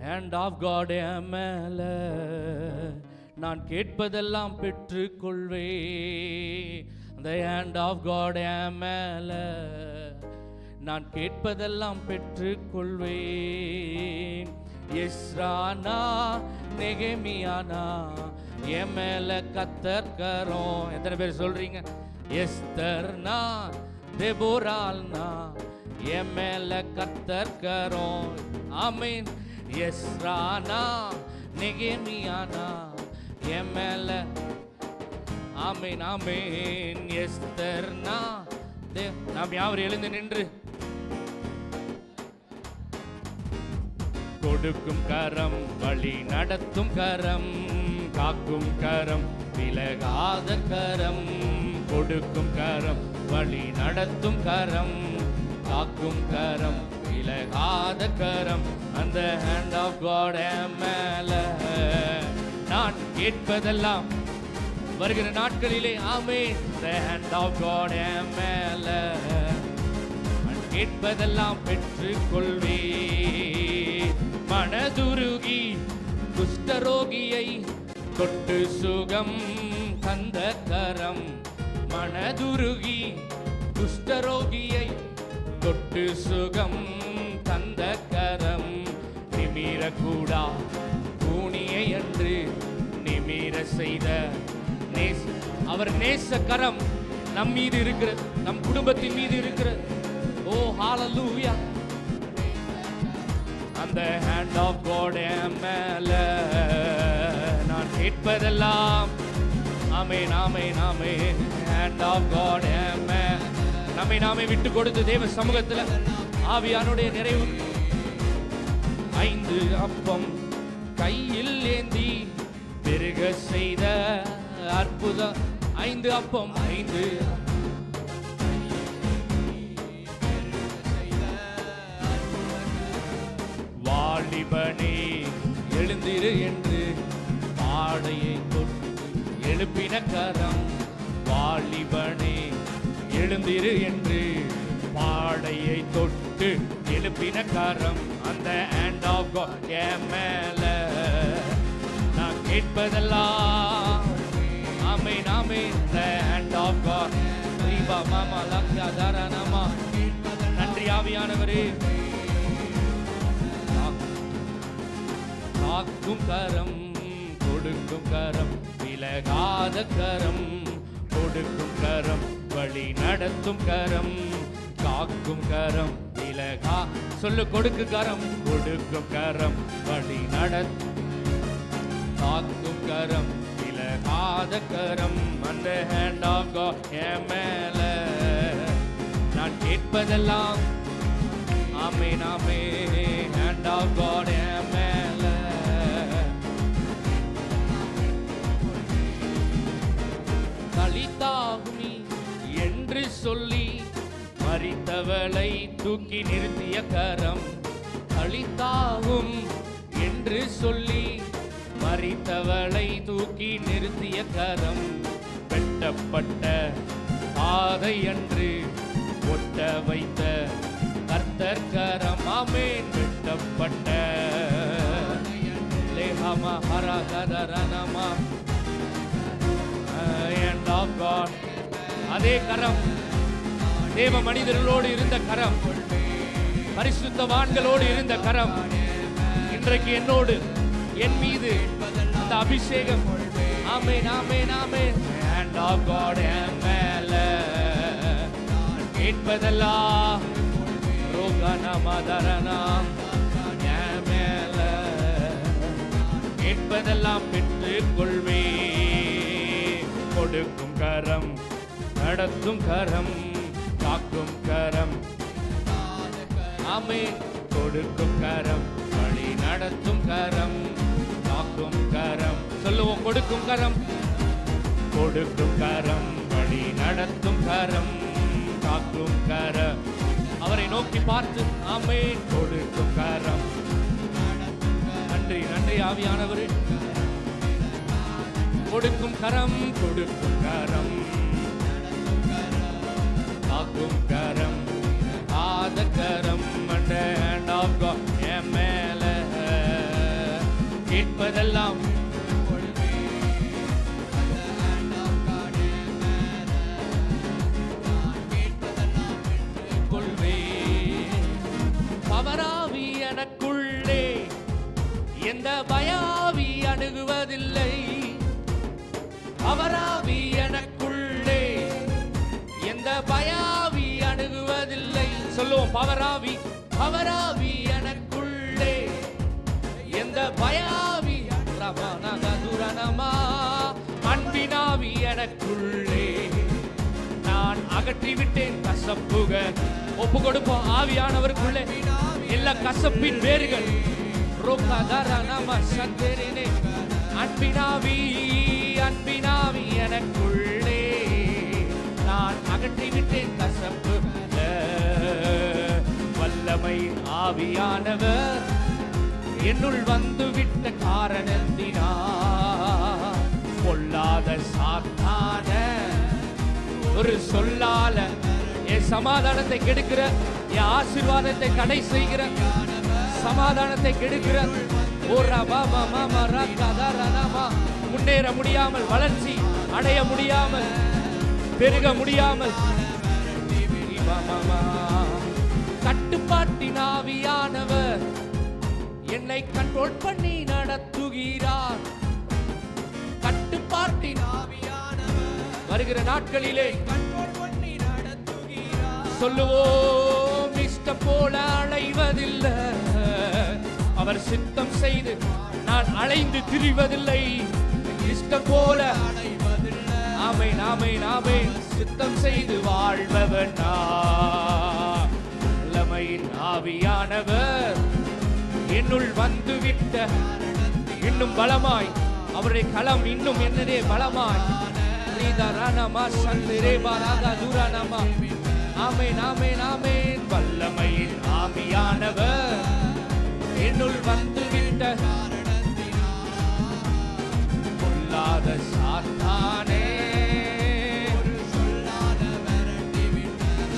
hand of God என் மேல, நான் கேட்பதெல்லாம் பெற்றுக்கொள்வே. the hand of God என் மேல, நான் கேட்பதெல்லாம் பெற்றுக்கொள்வேன். எஸ்ரானா நெகேமியானா என் மேல கர்த்தர் கரம். எத்தனை பேர் சொல்றீங்க? எஸ்தர்னா தெபோரால்னா என் மேல கர்த்தர் கரம். ஆமென். எஸ்ரானா நெகேமியானா என் மேல. ஆமென் ஆமென். எஸ்தர்னா நாம் யாவர் எழுந்து நின்று கொடுக்கும் கரம், வழி நடத்தும் கரம், காக்கும் கரம், விலகாத கரம். கொடுக்கும் கரம், வழி நடத்தும் கரம், காக்கும் கரம், விலகாத கரம். அந்த hand of God என் மேல, நான் கேட்பதெல்லாம் வருகிற நாட்களிலே. ஆமென். the hand of God என் மேல, நான் கேட்பதெல்லாம் பெற்றுக்கொள்வே. மனதுருகி குஷ்டரோகியை தொட்டு சுகம் தந்த கரம். மனதுருகி குஷ்டரோகியை தொட்டு சுகம் தந்த கரம். நிமிரக்கூடா பூனியை என்று நிமிர செய்த அவர் நேச கரம் நம் மீது இருக்கிறது, நம் குடும்பத்தின் மீது இருக்கிறது. ஓ ஹalleluya. அந்த hand of God என் மேல, நான் கேட்பதெல்லாம். ஆமென் ஆமென் ஆமென். hand of God என் மேல, நம்மை நாமே விட்டு கொடுத்து தேவ சமூகத்தில் ஆவியானுடைய நிறைவு. 5 அப்பம் கையில் ஏந்தி பெருக செய்த அற்புதம். 5 அப்பம் 5 வாலிபனே எழுந்திரு என்று பாடையை தொட்டு எழுப்பின கரம். வாலிபனே எழுந்திரு என்று பாடையை தொட்டு எழுப்பின கரம். அந்த hand of God என் மேல, நான் கேட்பதெல்லாம். ஆமென் ஆமென். the hand of God. ரீபா மாமா லக்யா தாரணமா. நன்றி ஆவியானவரே. காக்கும் கரம், கொடுக்கும் கரம், விலகாத கரம். கொடுக்கும் கரம், வழி நடத்தும் கரம், காக்கும் கரம், விலகா. சொல்லு, கொடுக்கு கரம். கொடுக்கும் கரம், வழி நடத்தும், காக்கும் கரம், விலகாத கரம். அந்த hand of God என் மேல, நான் கேட்பதெல்லாம். ஆமென் ஆமென். hand of God என் மேல, தலிதாகுமி என்று சொல்லி மரித்தவளை தூக்கி நிறுத்திய கரம். தலிதாகும் என்று சொல்லி மரித்தவளை தூக்கி நிறுத்திய கரம். வெட்டப்பட்ட பாதை என்று ஒட்ட வைத்த கர்த்தர் கரம். ஆமென். வெட்டப்பட்ட லேஹமா ஹரகதரனமா hand of God. அதே கரம் தேவ மனிதர்களோடு இருந்த கரம், பரிசுத்தவான்களோடு இருந்த கரம், இன்றைக்கு என்னோடு என் மீது அந்த அபிஷேகம். ஆமென் ஆமென் ஆமென். hand of God என் மேல, கேட்பதெல்லாம் ரோகனா மதரனா என் மேல, கேட்பதெல்லாம் பெற்றுக்கொள்வே. கொடுக்கும் கரம், நடத்தும் கரம், காக்கும் கரம். ஆமென். கொடுக்கும் கரம், வழி நடத்தும் கரம், காக்கும் கரம். சொல்லுவோம், கொடுக்கும் கரம். கொடுக்கும் கரம், வழி நடத்தும் கரம், காக்கும் கரம். அவரை நோக்கி பார்த்து. ஆமென். கொடுக்கும் கரம். நன்றி நன்றி ஆவியானவரே. கொடுக்கும் கரம், கொடுக்கும் கரம், காக்கும் கரம், ஆத கரம். hand of God என் மேல, கேட்பதெல்லாம் பவராவி எனக்குள்ளே எந்த பயாவி அணுகுவதில்லை. பவராவி எனக்குள்ளே எந்த பயாவி அணுகுவதில்லை. சொல்லுவோம், பவராவி பவராவி எனக்குள்ளே எந்த பயாவி ரமணமா அன்பினாவி எனக்குள்ளே நான் அகற்றிவிட்டேன் கசப்புகள். ஒப்பு கொடுப்போம், ஆவியானவருக்குள்ளே எல்லா கசப்பின் வேர்கள் அன்பினாவி அன்பினாவி எனக்குள்ளே நான் அகற்றிவிட்டேன் கசப்பு. வல்லமை ஆவியானவர் என்னுள் வந்துவிட்ட காரணத்தினா பொல்லாத சாத்தான ஒரு சொல்லால என் சமாதானத்தை கெடுக்கிற, என் ஆசீர்வாதத்தை தடை செய்கிற, சமாதானத்தை கெடுக்கிற, முன்னேற முடியாமல், வளர்ச்சி அடைய முடியாமல், பெருக முடியாமல், கட்டுப்பாட்டின் ஆவியானவர் என்னை கண்ட்ரோல் பண்ணி நடத்துகிறார். கட்டுப்பாட்டின் ஆவியானவர் வருகிற நாட்களிலே கண்ட்ரோல் பண்ணி நடத்துகிறார். சொல்லுவோம், இஷ்டம் போல அலைவதில்லை, அவர் சித்தம் செய்து நான் அலைந்து திரிவதில்லை. இஷ்டம் போல அலைவதில்லை, ஆமென் ஆமென் ஆமென். சித்தம் செய்து வாழ்பவன் வல்லமையின் ஆவியானவர் என்னுள் வந்துவிட்ட இன்னும் பலமாய், அவருடைய களம் இன்னும் என்னதே பலமாய். ஆமென் ஆமென் ஆமென். வல்லமையின் ஆவியானவர் என்னுள் வந்துவிட்ட பொல்லாத சாத்தானே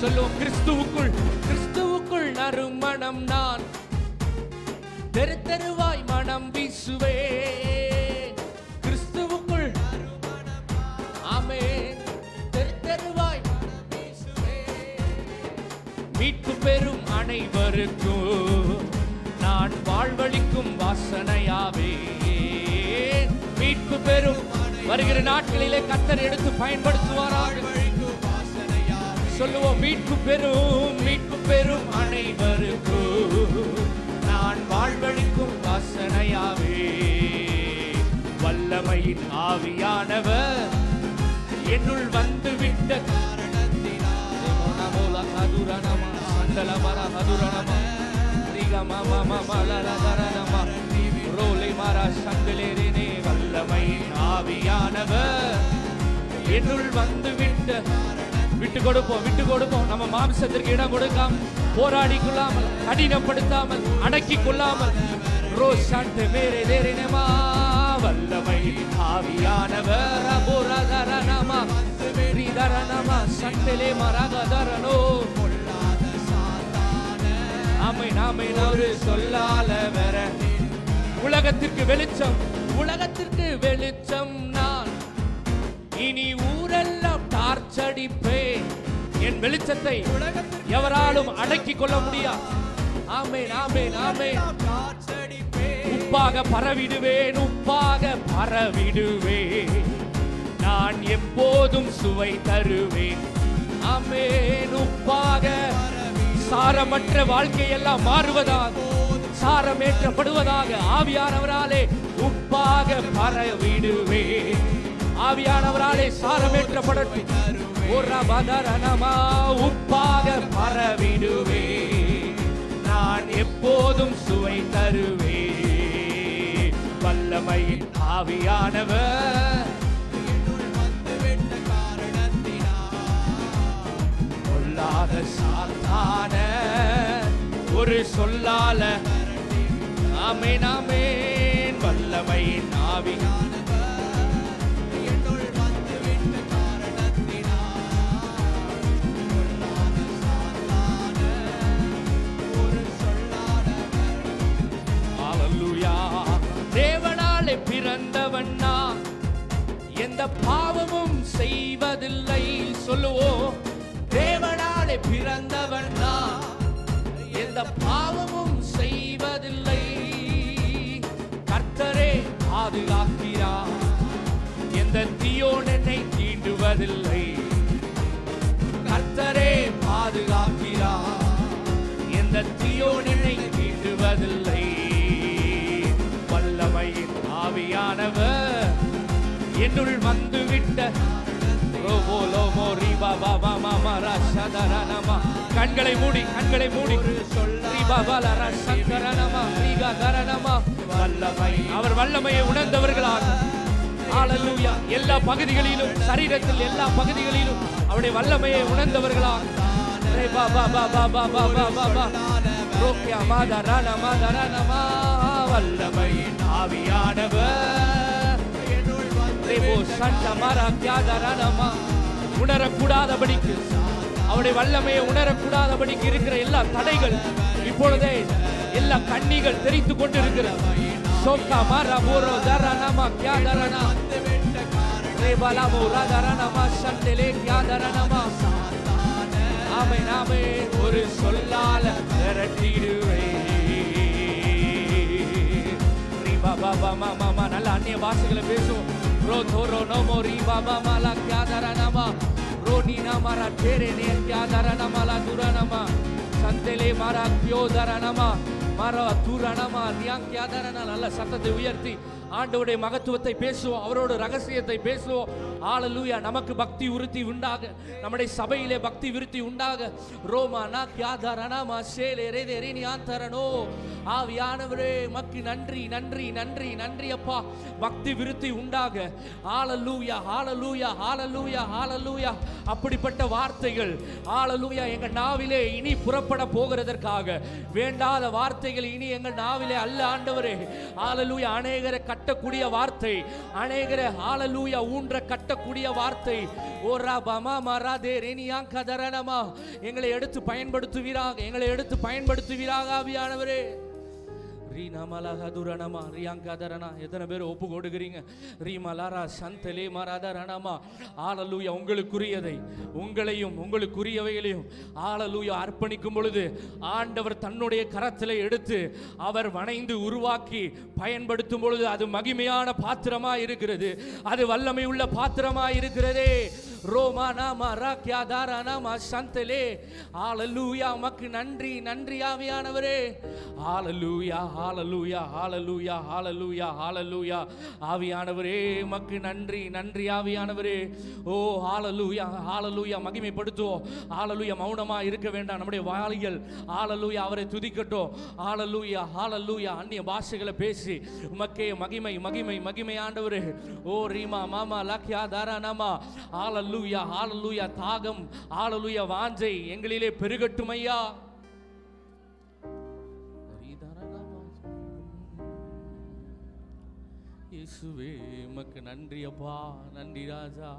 சொல்லுவோம், கிறிஸ்துவுக்குள் கிறிஸ்துவுக்குள் நறுமணம் நான் தெரு தெருவாய் மனம் வீசுவே. கிறிஸ்துவுக்குள் ஆமென் தெரு தெருவாய் மனம் வீசுவே. மீட்பு பெறும் அனைவருக்கும் நான் வாழ்வளிக்கும் வாசனையாவே. மீட்பு பெறும் வருகிற நாட்களிலே கர்த்தர் எடுத்து பயன்படுத்துவாராக. சொல்லுவோம், மீட்பு பெறும் அனைவருக்கும் நான் வாழ்வளிக்கும் வாசனையாவே. வல்லமையின் ஆவியானவர் என்னுள் வந்துவிட்ட வல்லமையின் ஆவியானவர் என்னுள் வந்துவிட்ட. விட்டு கொடுப்போம் நம்ம மாம்சத்திற்கு இடம் கொடுக்காம, போராடி கொள்ளாமல், கடினப்படுத்தாமல், அடக்கி கொள்ளாமல், வல்லமையின் ஆவியானவர் சொல்லால வேற. உலகத்திற்கு வெளிச்சம் நான், இனி ஊரெல்லாம் டார்ச்சடிப்பேன். என் வெளிச்சத்தை எவராலும் அடக்கி கொள்ள முடியாது. ஆமென் ஆமென் ஆமென். உப்பாக பரவிடுவேன், நான் எப்போதும் சுவை தருவேன். ஆமென். உப்பாக சாரமற்ற வாழ்க்கையெல்லாம் மாறுவதாக, சாரமேற்றப்படுவதாக ஆவியானவராலே உப்பாக பரவிடுவேன். ஆவியானவராலே சாரமேற்றப்படட்டும். உப்பாக பரவிடுவே, நான் எப்போதும் சுவை தருவே. வல்லமையின் ஆவியானவர் பொல்லாத சாத்தான ஒரு சொல்லால. ஆமென் ஆமென். வல்லமையின் ஆவியானவர் தேவனால் பாவமும் செய்வதில்லை. சொல்லுவோம், தேவனாலே பிறந்தவன் நான், எந்த பாவமும் செய்வதில்லை. கர்த்தரே பாதுகாக்கிறார், எந்த தீயோன் என்னை தீண்டுவதில்லை. கர்த்தரே பாதுகாக்கிறார், எந்த தீயோன் என்னை தீண்டுவதில்லை. வல்லமையின் ஆவியானவர் என்னுள் வந்துவிட்ட கண்களை மூடி அவர் வல்லமையை உணர்ந்தவர்களாக ஹல்லேலூயா. எல்லா பகுதிகளிலும், சரீரத்தில் எல்லா பகுதிகளிலும் அவருடைய வல்லமையை உணர்ந்தவர்களாக வல்லமையின் ஆவியானவர் உணரக்கூடாதபடிக்கு, அவருடைய வல்லமையை உணரக்கூடாதபடிக்கு இருக்கிற எல்லா தடைகள் இப்பொழுதே, எல்லா கண்ணிகள் தெரித்துக் கொண்டிருக்கிற ஒரு சொல்லால நல்ல அந்நிய பாஷைகளை பேசும். நல்ல சத்தத்தை உயர்த்தி ஆண்டவருடைய மகத்துவத்தை பேசுவோம், அவரோட ரகசியத்தை பேசுவோம். ஹல்லேலூயா. நமக்கு பக்தி விருத்தி உண்டாக, நம்முடைய சபையிலே பக்தி விருத்தி உண்டாக. ரோமானா கியாதரணமா சேலே ரெனியாந்தரனோ. ஆவியானவரே மக்கு நன்றி நன்றி நன்றி நன்றி அப்பா. பக்தி விருத்தி உண்டாக. ஹல்லேலூயா ஹல்லேலூயா ஹல்லேலூயா ஹல்லேலூயா. அப்படிப்பட்ட வார்த்தைகள் ஹல்லேலூயா எங்கள் நாவிலே இனி புறப்பட போகிறதற்காக, வேண்டாத வார்த்தைகள் இனி எங்கள் நாவிலே அல்ல ஆண்டவரே. ஹல்லேலூயா. அநேகரை கட்டக்கூடிய வார்த்தை, அநேகரை ஹல்லேலூயா ஊன்ற கட்டக்கூடிய வார்த்தை. ஓரா பமா மராதே ரெனியா கதரணமா. எங்களை எடுத்து பயன்படுத்துவீராக, எங்களை எடுத்து பயன்படுத்துவீராக ஆவியானவரே. எத்தனை பேர் ஒப்பு கொடுக்கிறீங்க? உங்களுக்குரியதை, உங்களையும் உங்களுக்குரியவைகளையும் அர்ப்பணிக்கும் பொழுது ஆண்டவர் தன்னுடைய கரத்தில் எடுத்து அவர் வணைந்து உருவாக்கி பயன்படுத்தும் பொழுது அது மகிமையான பாத்திரமா இருக்கிறது, அது வல்லமை உள்ள பாத்திரமா இருக்கிறதே. உமக்கு நன்றி நன்றி ஆவியானவரே. ஹல்லேலூயா ஹல்லேலூயா ஹல்லேலூயா ஹல்லேலூயா ஹல்லேலூயா. ஆவியானவரே உமக்கு நன்றி நன்றி ஆவியானவரே. ஓ ஹல்லேலூயா ஹல்லேலூயா. மகிமைப்படுத்துவோம். ஹல்லேலூயா. மௌனமா இருக்க வேண்டாம் நம்முடைய வாய்கள். ஹல்லேலூயா அவரை துதிக்கட்டும். ஹல்லேலூயா ஹல்லேலூயா. அந்நிய பாஷைகளை பேசி உமக்கே மகிமை மகிமை மகிமை ஆண்டவரே. ஓ ரீமா மாமா லக்யா தாரானமா. ஹல்லேலூயா ஹல்லேலூயா. தாகம் ஹல்லேலூயா வாஞ்சை எங்களிலே பெருகட்டும் ஐயா. இயேசுவே உமக்கு நன்றி அப்பா, நன்றி ராஜா.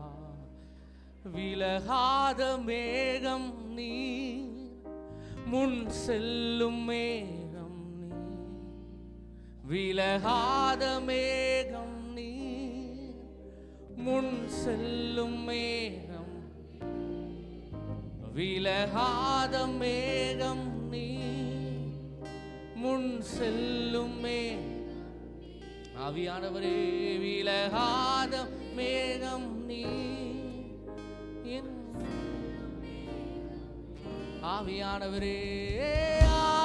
விலகாத மேகம் நீ, முன் செல்லும் மேகம் நீ. விலகாத மேகம் நீ, முன் செல்லும் மேகம். விலகாத மேகம் நீ, முன் செல்லும் மேகம். ஆவியானவரே விலகாத மேகம் நீ. ஆவியானவரே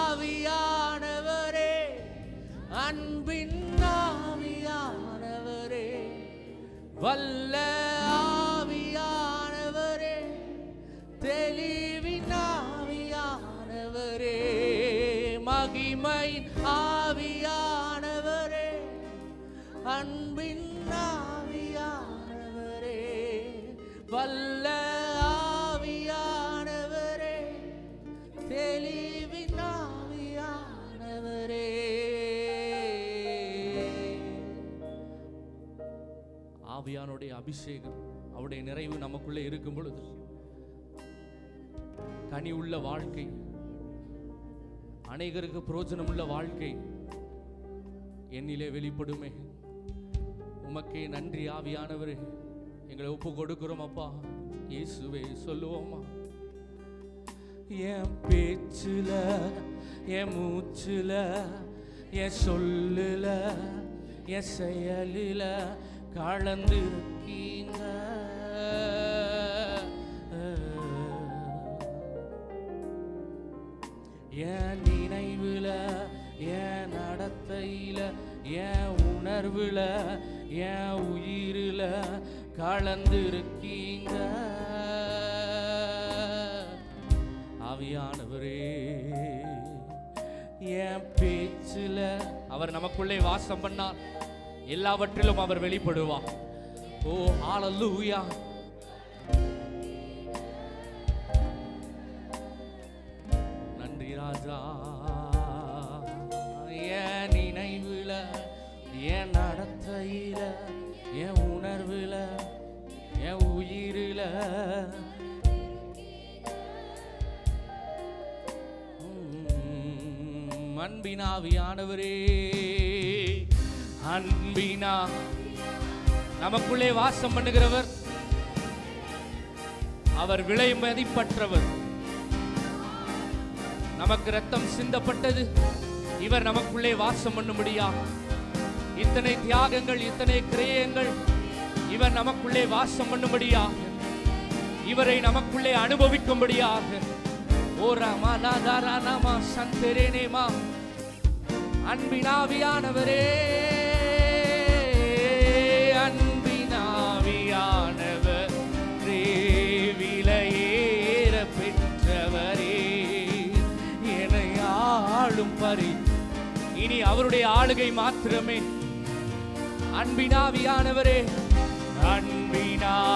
ஆவியானவரே அன்பின் ஆவியானவரே, வல்ல ஆவியானவரே, தெளிவின் ஆவியானவரே, மகிமையின் ஆவியானவரே, அன்பின் ஆவியானவரே, வல்ல ஆவியானவரே, தெளிவின் ஆவியானவரே. ஆவியானுடைய அபிஷேகம், அவருடைய நிறைவு நமக்குள்ளே இருக்கும் பொழுது கனி உள்ள வாழ்க்கை, அநேகருக்கு பிரயோஜனம் உள்ள வாழ்க்கை என்னிலே வெளிப்படுமே. உமக்கே நன்றி ஆவியானவரே. எங்களை ஒப்பு கொடுக்கிறோம் அப்பா. இயேசுவே சொல்லுவோமா, என் பேச்சுல, என் மூச்சுல, என் சொல்லுல, என் செயலில கலந்திருக்கீங்க. என் நினைவுல, என் நடத்தையில, என் உணர்வுல, என் உயிரில கலந்திருக்கீங்க. ஆவியானவரே, என் பேச்சுல அவர் நமக்குள்ளே வாசம் பண்ணார், எல்லாவற்றிலும் அவர் வெளிப்படுவார். ஓ ஹல்லேலூயா. நன்றி ராஜா. என் நினைவுல, என் நடத்தையில, என் உணர்வுல, என் உயிரில அன்பினாவியானவரே, அன்பினா நமக்குள்ளே வாசம் பண்ணுகிறவர். அவர் விலை மதிப்பற்றவர். நமக்கு ரத்தம் சிந்தப்பட்டது, இவர் நமக்குள்ளே வாசம் பண்ணும்படியா. இத்தனை தியாகங்கள், இத்தனை கிரயங்கள், இவர் நமக்குள்ளே வாசம் பண்ணும்படியா, இவரை நமக்குள்ளே அனுபவிக்கும்படியாக. ஓ ராமா நாதாரா நாமா சந்தரேனேமா. அன்பினாவியானவரே, அன்பினாவியானவர் விலையேற பெற்றவரே, என்னை ஆளும் பரி. இனி அவருடைய ஆளுகை மாத்திரமே. அன்பினாவியானவரே, அன்பினாவியானவரே,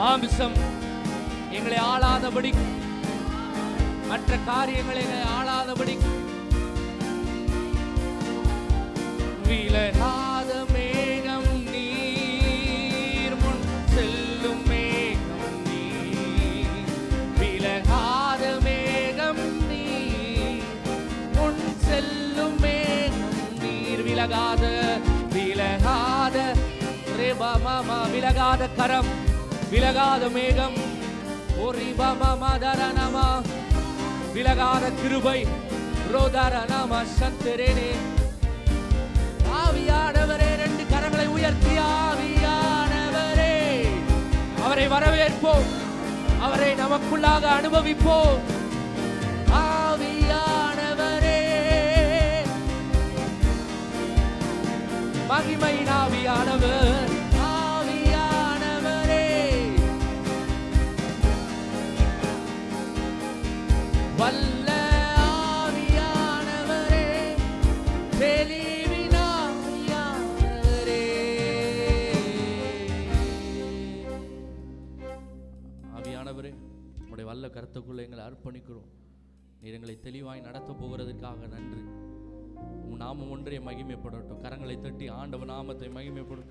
மாம்சம் எங்களை ஆளாதபடி, மற்ற காரியங்களை ஆளாதபடி, விலகாத மேகம் நீர், முன் செல்லும் மேகம் நீர், விலகாத மேகம் நீர், முன் செல்லும் மேகம் நீர், விலகாத விலகாத ரேபாமா, விலகாத கரம், விலகாத மேகம், ஓரிபாமா தரனமா, விலகாத கிருபை, ரோதரனமா சந்தரேனே. ஆவியானவரே, ரெண்டு கரங்களை உயர்த்தி ஆவியானவரே, அவரை வரவேற்போம், அவரை நமக்குள்ளாக அனுபவிப்போம். ஆவியானவரே, மகிமையின் ஆவியானவர், ஆவியானவரே, வல்ல ஆவியானவரே, தெளிவின் ஆவியானவரே. ஆவியானவரே, உம்முடைய வல்ல கருத்துக்குள்ள எங்களை அர்ப்பணிக்கிறோம். நீர் எங்களை தெளிவாய் நடத்த போகிறதுக்காக நன்றி. உம் நாமம் ஒன்றே மகிமைப்படட்டும். கரங்களை தட்டி ஆண்டவர் நாமத்தை மகிமைப்படும்.